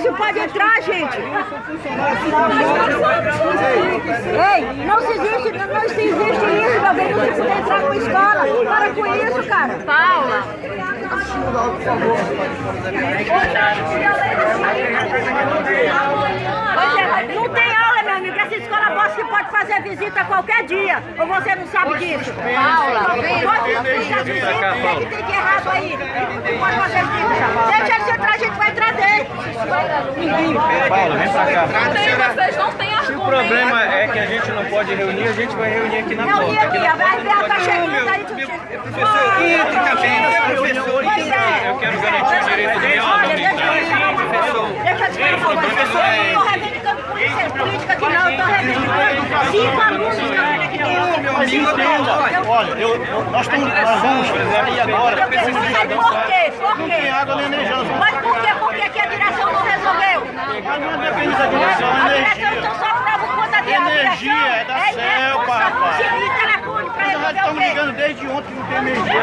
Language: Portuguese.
se pode entrar, gente. Ei, não se existe isso, meu bem, não se entrar numa escola. Para com isso, cara. Paula. Pois é, não tem aula, meu amigo. Essa escola bosta que pode fazer visita qualquer dia. Ou você não sabe disso? Paula, vem. Pode fazer visita, o que tem de errado aí? Não pode fazer visita. Deixa eles entrar, a gente vai trazer. Paula, vem pra cá. Vocês não têm argumento. Se o problema é que a gente não pode reunir, a gente vai reunir aqui na porta. Reunir aqui, a Verba tá chegando aí. Professor, entre também, professor. Pois é. Eu quero garantir o direito dele. Olha, deixa eu te falar uma coisa. Eu não tô reivindicando política aqui não, eu tô reivindicando 5 alunos que eu tenho aqui dentro. Olha, nós vamos sair agora. Mas por quê? Por Não tem quê? água nem energia. Mas por quê? Porque aqui a direção não resolveu. Não depende da direção, A é direção energia. então só prova conta de Energia é da CEL, papai. Se liga telefone pra Nós já resolver o estamos quê? ligando desde ontem que não tem energia.